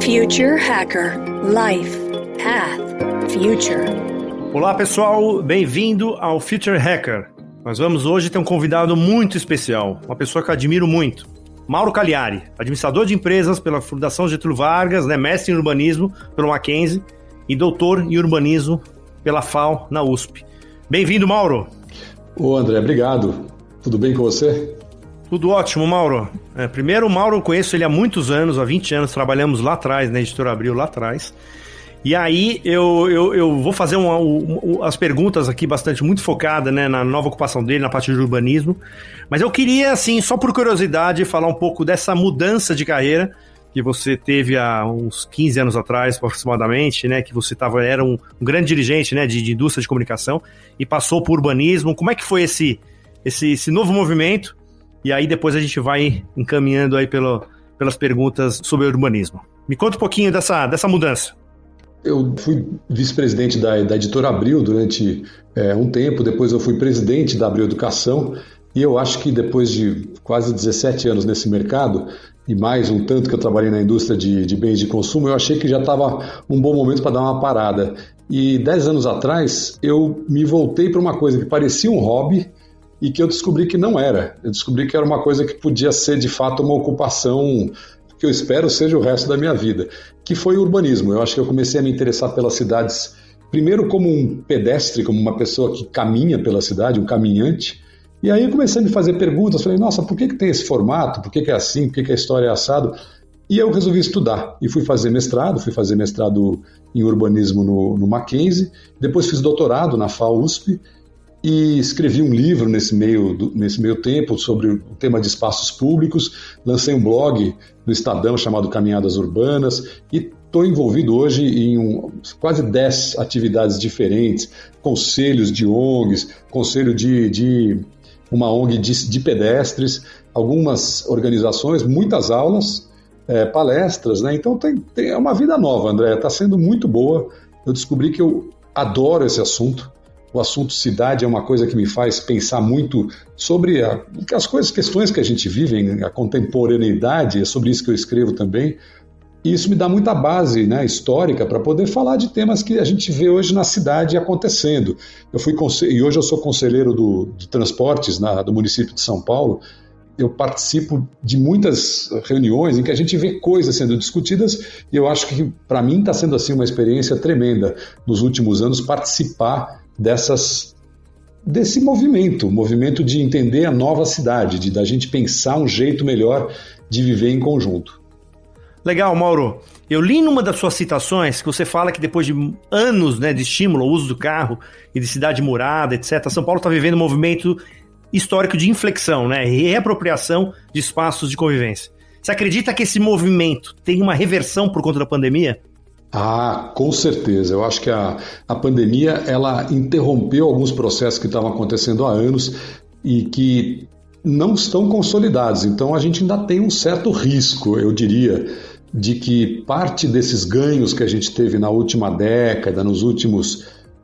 Future Hacker Life Path Future. Olá pessoal, bem-vindo ao Future Hacker. Nós vamos hoje ter um convidado muito especial, uma pessoa que eu admiro muito. Mauro Cagliari, administrador de empresas pela Fundação Getúlio Vargas, mestre em urbanismo pelo Mackenzie e doutor em urbanismo pela FAO na USP. Bem-vindo, Mauro. Ô André, obrigado. Tudo bem com você? Tudo ótimo, Mauro. Primeiro, o Mauro, eu conheço ele há muitos anos, há 20 anos, trabalhamos lá atrás, na Editora Abril, lá atrás. E aí, eu vou fazer as perguntas aqui muito focada, né, na nova ocupação dele, na parte de urbanismo. Mas eu queria, assim, só por curiosidade, falar um pouco dessa mudança de carreira que você teve há uns 15 anos atrás, aproximadamente, né, que você era um grande dirigente, né, de indústria de comunicação e passou por urbanismo. Como é que foi esse novo movimento? E aí depois a gente vai encaminhando aí pelas perguntas sobre urbanismo. Me conta um pouquinho dessa mudança. Eu fui vice-presidente da Editora Abril durante um tempo, depois eu fui presidente da Abril Educação, e eu acho que depois de quase 17 anos nesse mercado, e mais um tanto que eu trabalhei na indústria de bens de consumo, eu achei que já estava um bom momento para dar uma parada. E 10 anos atrás, eu me voltei para uma coisa que parecia um hobby, e que eu descobri que não era. Eu descobri que era uma coisa que podia ser, de fato, uma ocupação que eu espero seja o resto da minha vida, que foi o urbanismo. Eu acho que eu comecei a me interessar pelas cidades, primeiro como um pedestre, como uma pessoa que caminha pela cidade, um caminhante, e aí eu comecei a me fazer perguntas, falei, nossa, por que tem esse formato? Por que é assim? Por que a história é assado? E eu resolvi estudar, e fui fazer mestrado em urbanismo no Mackenzie, depois fiz doutorado na FAO-USP, e escrevi um livro nesse meio tempo sobre o tema de espaços públicos, lancei um blog no Estadão chamado Caminhadas Urbanas e estou envolvido hoje em quase 10 atividades diferentes, conselhos de ONGs, conselho de uma ONG de pedestres, algumas organizações, muitas aulas, palestras, né? Então é uma vida nova, André, está sendo muito boa. Eu descobri que eu adoro esse assunto. O assunto cidade é uma coisa que me faz pensar muito sobre as questões que a gente vive, a contemporaneidade, é sobre isso que eu escrevo também. E isso me dá muita base, né, histórica para poder falar de temas que a gente vê hoje na cidade acontecendo. E hoje eu sou conselheiro de transportes do município de São Paulo. Eu participo de muitas reuniões em que a gente vê coisas sendo discutidas e eu acho que para mim está sendo assim uma experiência tremenda nos últimos anos participar desse movimento de entender a nova cidade, da gente pensar um jeito melhor de viver em conjunto. Legal, Mauro. Eu li numa das suas citações que você fala que depois de anos, né, de estímulo ao uso do carro e de cidade murada, etc., São Paulo está vivendo um movimento histórico de inflexão, né, reapropriação de espaços de convivência. Você acredita que esse movimento tem uma reversão por conta da pandemia? Ah, com certeza. Eu acho que a pandemia ela interrompeu alguns processos que estavam acontecendo há anos e que não estão consolidados. Então a gente ainda tem um certo risco, eu diria, de que parte desses ganhos que a gente teve na última década,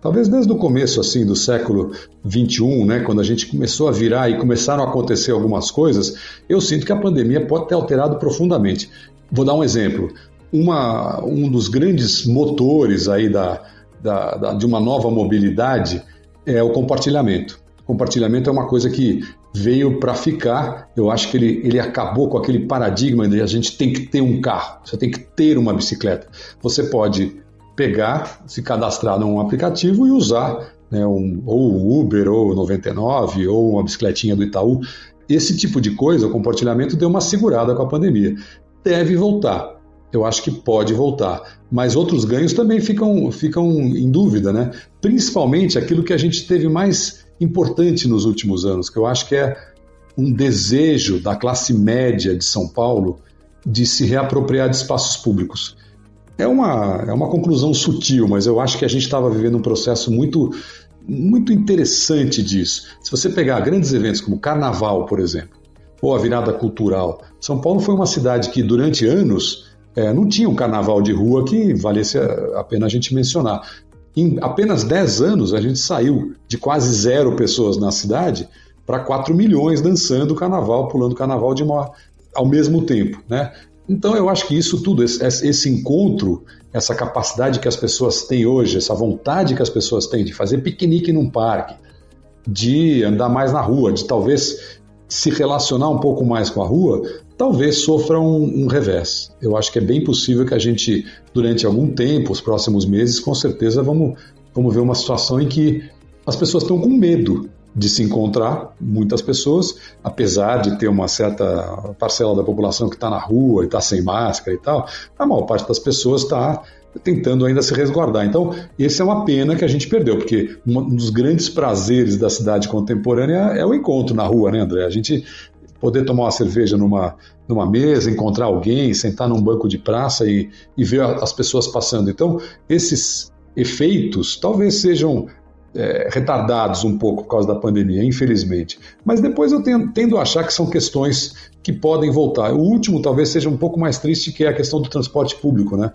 talvez desde o começo assim do século XXI, né, quando a gente começou a virar e começaram a acontecer algumas coisas, eu sinto que a pandemia pode ter alterado profundamente. Vou dar um exemplo. Um dos grandes motores aí de uma nova mobilidade é o compartilhamento. O compartilhamento é uma coisa que veio para ficar. Eu acho que ele acabou com aquele paradigma de a gente tem que ter um carro, você tem que ter uma bicicleta. Você pode pegar, se cadastrar num aplicativo e usar, né, ou o Uber, ou o 99, ou uma bicicletinha do Itaú. Esse tipo de coisa, o compartilhamento deu uma segurada com a pandemia. Deve voltar. Eu acho que pode voltar, mas outros ganhos também ficam em dúvida, né? Principalmente aquilo que a gente teve mais importante nos últimos anos, que eu acho que é um desejo da classe média de São Paulo de se reapropriar de espaços públicos. É uma conclusão sutil, mas eu acho que a gente estava vivendo um processo muito, muito interessante disso. Se você pegar grandes eventos como Carnaval, por exemplo, ou a virada cultural, São Paulo foi uma cidade que durante anos não tinha um carnaval de rua que valesse a pena a gente mencionar. Em apenas 10 anos, a gente saiu de quase 0 pessoas na cidade para 4 milhões dançando carnaval, pulando carnaval ao mesmo tempo, né? Então eu acho que isso tudo, esse encontro, essa capacidade que as pessoas têm hoje, essa vontade que as pessoas têm de fazer piquenique num parque, de andar mais na rua, de talvez se relacionar um pouco mais com a rua, talvez sofra um revés. Eu acho que é bem possível que a gente, durante algum tempo, os próximos meses, com certeza vamos ver uma situação em que as pessoas estão com medo de se encontrar, muitas pessoas, apesar de ter uma certa parcela da população que está na rua e está sem máscara e tal, a maior parte das pessoas está tentando ainda se resguardar. Então, essa é uma pena que a gente perdeu, porque um dos grandes prazeres da cidade contemporânea é o encontro na rua, né, André? A gente poder tomar uma cerveja numa mesa, encontrar alguém, sentar num banco de praça e ver as pessoas passando. Então, esses efeitos talvez sejam retardados um pouco por causa da pandemia, infelizmente. Mas depois eu tendo a achar que são questões que podem voltar. O último talvez seja um pouco mais triste, que é a questão do transporte público, né?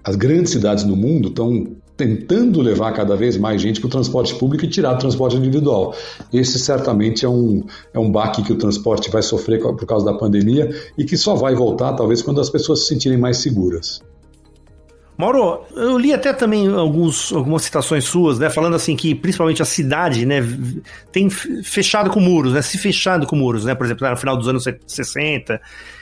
As grandes cidades no mundo estão tentando levar cada vez mais gente para o transporte público e tirar o transporte individual. Esse certamente é um baque que o transporte vai sofrer por causa da pandemia e que só vai voltar talvez quando as pessoas se sentirem mais seguras. Mauro, eu li até também algumas citações suas, né, falando assim que principalmente a cidade, né, tem fechado com muros, né, se fechado com muros, né, por exemplo, no final dos anos 60,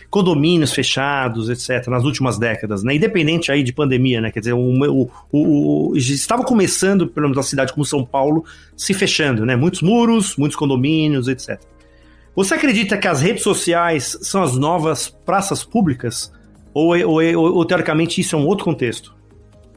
condomínios fechados, etc., nas últimas décadas, né, independente aí de pandemia, né, quer dizer, estava começando, pelo menos a cidade como São Paulo, se fechando, né, muitos muros, muitos condomínios, etc. Você acredita que as redes sociais são as novas praças públicas? Ou teoricamente isso é um outro contexto?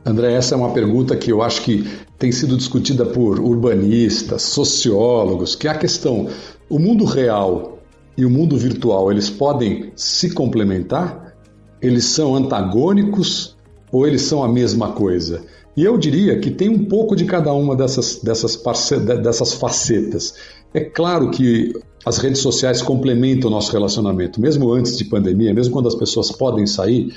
André, essa é uma pergunta que eu acho que tem sido discutida por urbanistas, sociólogos, que é a questão, o mundo real e o mundo virtual, eles podem se complementar? Eles são antagônicos ou eles são a mesma coisa? E eu diria que tem um pouco de cada uma dessas facetas. É claro que as redes sociais complementam o nosso relacionamento. Mesmo antes de pandemia, mesmo quando as pessoas podem sair,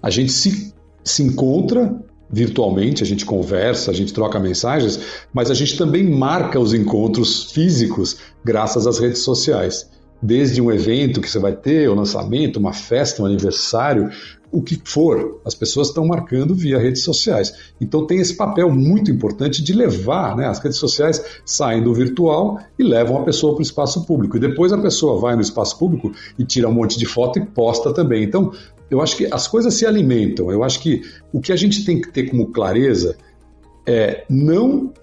a gente se encontra virtualmente, a gente conversa, a gente troca mensagens, mas a gente também marca os encontros físicos graças às redes sociais. Desde um evento que você vai ter, o lançamento, uma festa, um aniversário, o que for, as pessoas estão marcando via redes sociais. Então tem esse papel muito importante de levar, né? As redes sociais saem do virtual e levam a pessoa para o espaço público. E depois a pessoa vai no espaço público e tira um monte de foto e posta também. Então, eu acho que as coisas se alimentam. Eu acho que o que a gente tem que ter como clareza é não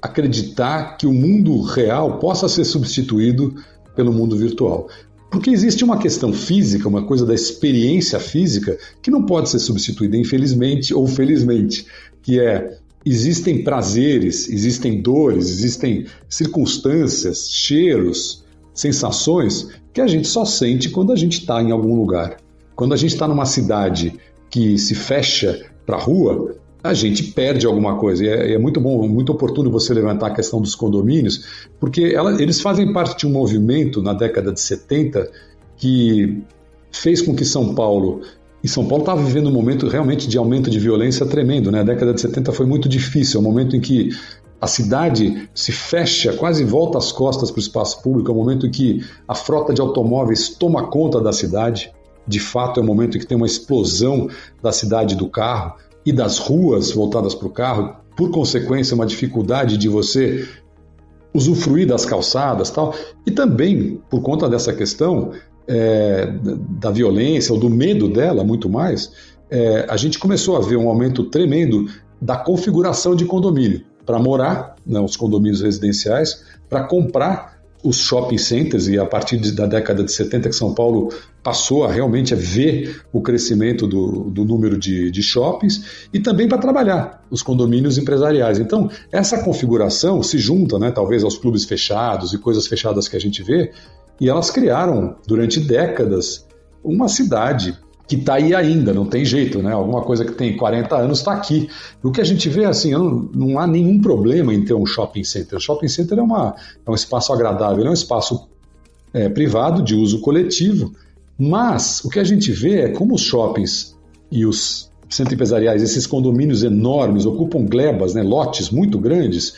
acreditar que o mundo real possa ser substituído pelo mundo virtual. Porque existe uma questão física, uma coisa da experiência física, que não pode ser substituída, infelizmente ou felizmente, que existem prazeres, existem dores, existem circunstâncias, cheiros, sensações, que a gente só sente quando a gente está em algum lugar. Quando a gente está numa cidade que se fecha para a rua, a gente perde alguma coisa. E é muito bom, muito oportuno você levantar a questão dos condomínios, porque eles fazem parte de um movimento na década de 70 que fez com que São Paulo estava vivendo um momento realmente de aumento de violência tremendo, né? A década de 70 foi muito difícil, é um momento em que a cidade se fecha, quase volta as costas para o espaço público, é um momento em que a frota de automóveis toma conta da cidade, de fato é um momento em que tem uma explosão da cidade do carro, e das ruas voltadas para o carro, por consequência, uma dificuldade de você usufruir das calçadas, tal, e também, por conta dessa questão da violência, ou do medo dela, muito mais, a gente começou a ver um aumento tremendo da configuração de condomínio, para morar, né, os condomínios residenciais, para comprar os shopping centers, e a partir da década de 70 que São Paulo passou a realmente ver o crescimento do número de shoppings, e também para trabalhar os condomínios empresariais. Então, essa configuração se junta, né, talvez aos clubes fechados e coisas fechadas que a gente vê, e elas criaram, durante décadas, uma cidade que está aí ainda, não tem jeito, né? Alguma coisa que tem 40 anos está aqui. O que a gente vê, assim, não há nenhum problema em ter um shopping center. O shopping center é um espaço agradável, é um espaço privado, de uso coletivo, mas o que a gente vê é como os shoppings e os centros empresariais, esses condomínios enormes, ocupam glebas, né, lotes muito grandes,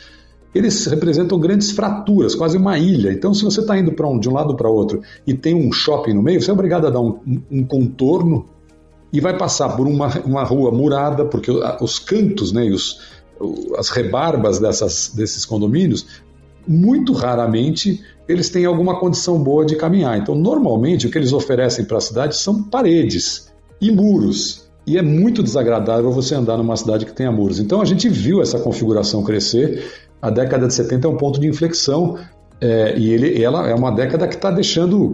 eles representam grandes fraturas, quase uma ilha. Então, se você está indo de um lado para outro e tem um shopping no meio, você é obrigado a dar um contorno e vai passar por uma rua murada, porque os cantos, né, e as rebarbas desses condomínios, muito raramente eles têm alguma condição boa de caminhar. Então, normalmente, o que eles oferecem para a cidade são paredes e muros. E é muito desagradável você andar numa cidade que tenha muros. Então, a gente viu essa configuração crescer. A década de 70 é um ponto de inflexão, e ela é uma década que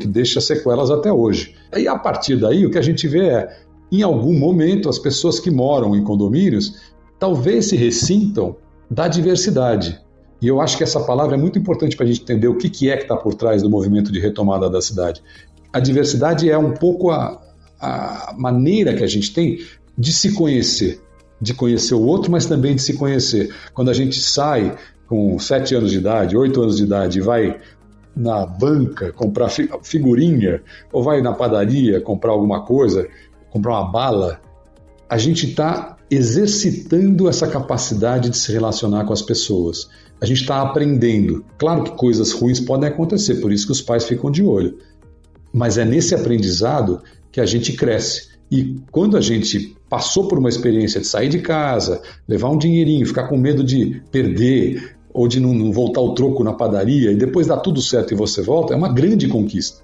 deixa sequelas até hoje. E a partir daí, o que a gente vê é, em algum momento, as pessoas que moram em condomínios talvez se ressintam da diversidade. E eu acho que essa palavra é muito importante para a gente entender o que é que está por trás do movimento de retomada da cidade. A diversidade é um pouco a maneira que a gente tem de se conhecer, de conhecer o outro, mas também de se conhecer. Quando a gente sai com 7 anos de idade, 8 anos de idade, e vai na banca comprar figurinha, ou vai na padaria comprar alguma coisa, comprar uma bala, a gente está exercitando essa capacidade de se relacionar com as pessoas. A gente está aprendendo. Claro que coisas ruins podem acontecer, por isso que os pais ficam de olho. Mas é nesse aprendizado que a gente cresce. E quando a gente passou por uma experiência de sair de casa, levar um dinheirinho, ficar com medo de perder ou de não voltar o troco na padaria e depois dá tudo certo e você volta, é uma grande conquista.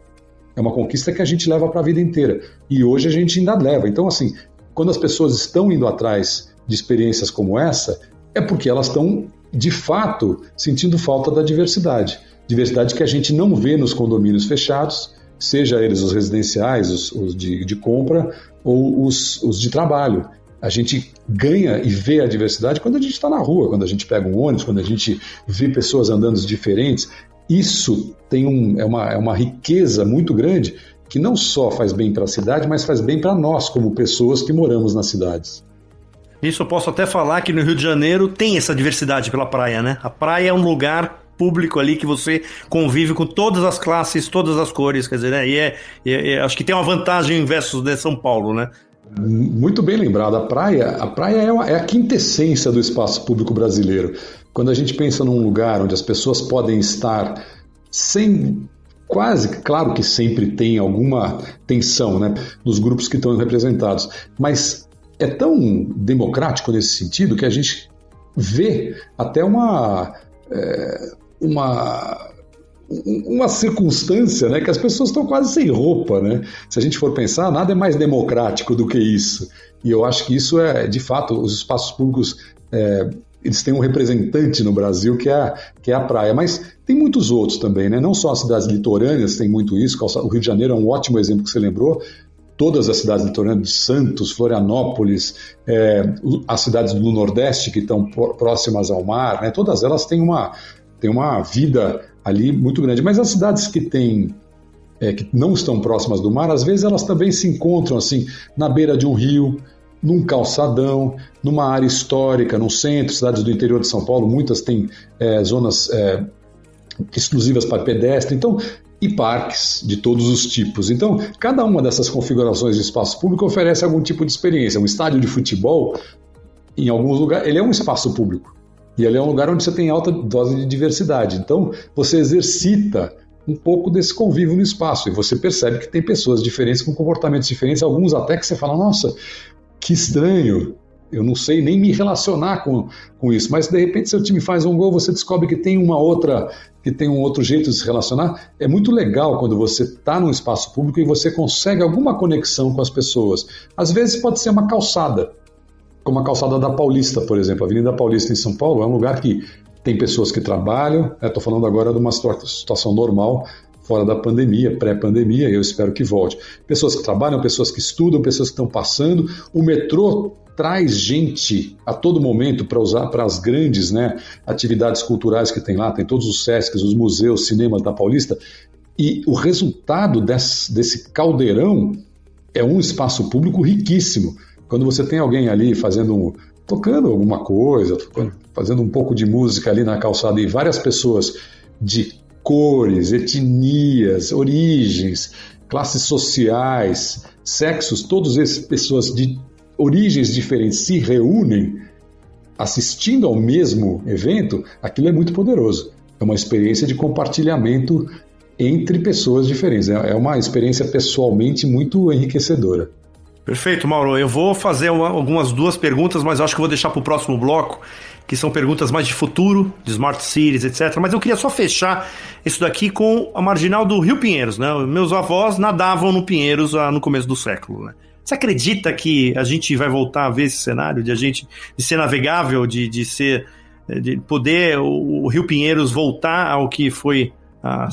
É uma conquista que a gente leva para a vida inteira. E hoje a gente ainda leva. Então, assim, quando as pessoas estão indo atrás de experiências como essa, é porque elas estão, de fato, sentindo falta da diversidade. Diversidade que a gente não vê nos condomínios fechados, seja eles os residenciais, os de compra ou os de trabalho. A gente ganha e vê a diversidade quando a gente está na rua, quando a gente pega um ônibus, quando a gente vê pessoas andando diferentes. Isso é uma riqueza muito grande que não só faz bem para a cidade, mas faz bem para nós como pessoas que moramos nas cidades. Isso eu posso até falar que no Rio de Janeiro tem essa diversidade pela praia, né? A praia é um lugar público ali que você convive com todas as classes, todas as cores, quer dizer, né? E acho que tem uma vantagem versus de São Paulo, né? Muito bem lembrado. A praia é a quintessência do espaço público brasileiro. Quando a gente pensa num lugar onde as pessoas podem estar sem... Claro que sempre tem alguma tensão, né, nos grupos que estão representados, mas é tão democrático nesse sentido que a gente vê até uma circunstância, né, que as pessoas estão quase sem roupa, né? Se a gente for pensar, nada é mais democrático do que isso. E eu acho que isso de fato, os espaços públicos, eles têm um representante no Brasil que é a praia, mas tem muitos outros também, né? Não só as cidades litorâneas têm muito isso, o Rio de Janeiro é um ótimo exemplo que você lembrou, todas as cidades litorâneas, Santos, Florianópolis, as cidades do Nordeste que estão próximas ao mar, né? Todas elas têm uma vida ali muito grande, mas as cidades que não estão próximas do mar, às vezes elas também se encontram assim, na beira de um rio, num calçadão, numa área histórica, no centro, cidades do interior de São Paulo, muitas têm zonas exclusivas para pedestre, então, e parques de todos os tipos. Então, cada uma dessas configurações de espaço público oferece algum tipo de experiência. Um estádio de futebol, em alguns lugares, ele é um espaço público. E ele é um lugar onde você tem alta dose de diversidade. Então, você exercita um pouco desse convívio no espaço. E você percebe que tem pessoas diferentes, com comportamentos diferentes, alguns até que você fala, nossa, que estranho, eu não sei nem me relacionar com isso. Mas, de repente, seu time faz um gol, você descobre que tem um outro jeito de se relacionar. É muito legal quando você está num espaço público e você consegue alguma conexão com as pessoas. Às vezes pode ser uma calçada, como a calçada da Paulista, por exemplo. A Avenida Paulista em São Paulo é um lugar que tem pessoas que trabalham, estou falando agora de uma situação normal, fora da pandemia, pré-pandemia, e eu espero que volte. Pessoas que trabalham, pessoas que estudam, pessoas que estão passando. O metrô traz gente a todo momento para usar para as grandes, né, atividades culturais que tem lá, tem todos os SESCs, os museus, cinemas da Paulista, e o resultado desse caldeirão é um espaço público riquíssimo. Quando você tem alguém ali tocando alguma coisa, fazendo um pouco de música ali na calçada e várias pessoas de cores, etnias, origens, classes sociais, sexos, todas essas pessoas de origens diferentes se reúnem assistindo ao mesmo evento, aquilo é muito poderoso. É uma experiência de compartilhamento entre pessoas diferentes. É uma experiência pessoalmente muito enriquecedora. Perfeito, Mauro. Eu vou fazer algumas 2 perguntas, mas eu acho que vou deixar para o próximo bloco, que são perguntas mais de futuro, de Smart Cities, etc. Mas eu queria só fechar isso daqui com a marginal do Rio Pinheiros, né? Meus avós nadavam no Pinheiros no começo do século, né? Você acredita que a gente vai voltar a ver esse cenário de ser navegável, de poder o Rio Pinheiros voltar ao que foi há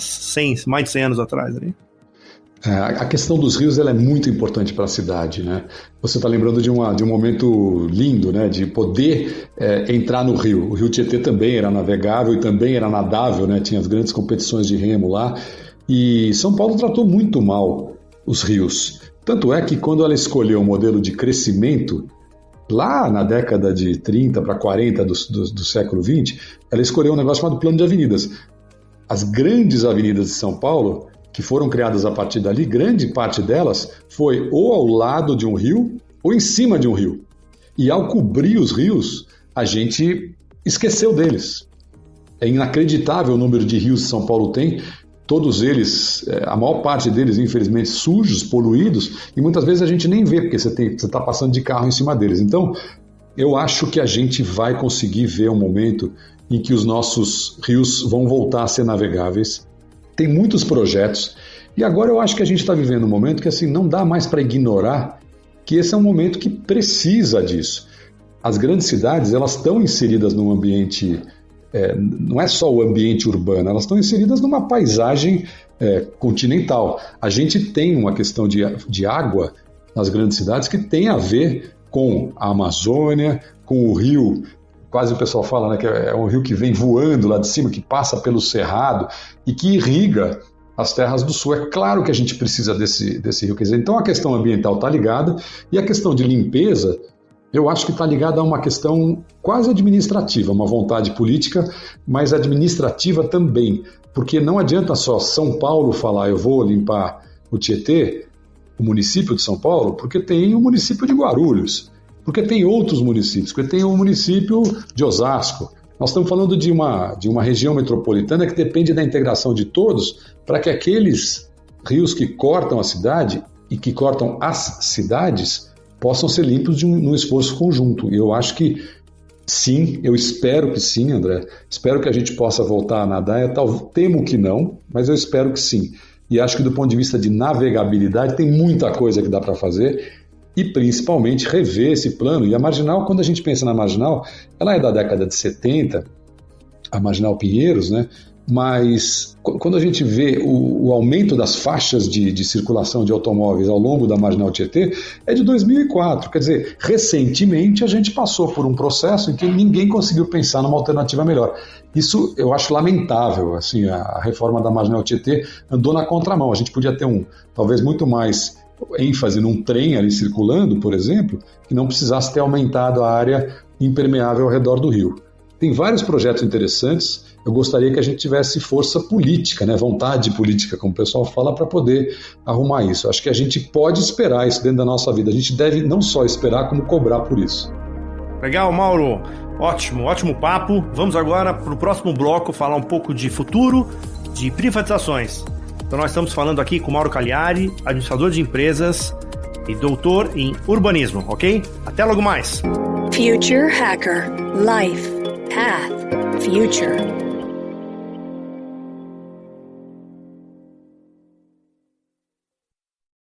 mais de 100 anos atrás, né? A questão dos rios ela é muito importante para a cidade, né? Você está lembrando de um momento lindo, né? De poder entrar no rio. O Rio Tietê também era navegável e também era nadável, né? Tinha as grandes competições de remo lá. E São Paulo tratou muito mal os rios. Tanto é que quando ela escolheu o modelo de crescimento, lá na década de 30 para 40 do século XX, ela escolheu um negócio chamado Plano de Avenidas. As grandes avenidas de São Paulo, que foram criadas a partir dali, grande parte delas foi ou ao lado de um rio ou em cima de um rio. E ao cobrir os rios, a gente esqueceu deles. É inacreditável o número de rios que São Paulo tem, todos eles, a maior parte deles, infelizmente, sujos, poluídos, e muitas vezes a gente nem vê, porque você está passando de carro em cima deles. Então, eu acho que a gente vai conseguir ver um momento em que os nossos rios vão voltar a ser navegáveis. Tem muitos projetos, e agora eu acho que a gente está vivendo um momento que assim, não dá mais para ignorar que esse é um momento que precisa disso. As grandes cidades, elas estão inseridas num ambiente, não é só o ambiente urbano, elas estão inseridas numa paisagem continental. A gente tem uma questão de água nas grandes cidades que tem a ver com a Amazônia, com o rio. Quase o pessoal fala, né, que é um rio que vem voando lá de cima, que passa pelo cerrado e que irriga as terras do sul. É claro que a gente precisa desse rio. Quer dizer, então a questão ambiental está ligada e a questão de limpeza, eu acho que está ligada a uma questão quase administrativa, uma vontade política, mas administrativa também. Porque não adianta só São Paulo falar, eu vou limpar o Tietê, o município de São Paulo, porque tem o município de Guarulhos. Porque tem outros municípios, porque tem o município de Osasco. Nós estamos falando de uma região metropolitana que depende da integração de todos para que aqueles rios que cortam a cidade e que cortam as cidades possam ser limpos num esforço conjunto. E eu acho que sim, eu espero que sim, André. Espero que a gente possa voltar a nadar. Temo que não, mas eu espero que sim. E acho que do ponto de vista de navegabilidade tem muita coisa que dá para fazer. E principalmente rever esse plano. E a Marginal, quando a gente pensa na Marginal, ela é da década de 70, a Marginal Pinheiros, né? Mas quando a gente vê o aumento das faixas de circulação de automóveis ao longo da Marginal Tietê, é de 2004. Quer dizer, recentemente a gente passou por um processo em que ninguém conseguiu pensar numa alternativa melhor. Isso eu acho lamentável. Assim, a reforma da Marginal Tietê andou na contramão. A gente podia ter talvez muito mais ênfase num trem ali circulando, por exemplo, que não precisasse ter aumentado a área impermeável ao redor do rio. Tem vários projetos interessantes, eu gostaria que a gente tivesse força política, né, vontade política, como o pessoal fala, para poder arrumar isso. Acho que a gente pode esperar isso dentro da nossa vida, a gente deve não só esperar, como cobrar por isso. Legal, Mauro, ótimo papo. Vamos agora para o próximo bloco falar um pouco de futuro, de privatizações. Então nós estamos falando aqui com Mauro Cagliari, administrador de empresas e doutor em urbanismo, ok? Até logo mais! Future Hacker. Life. Path. Future.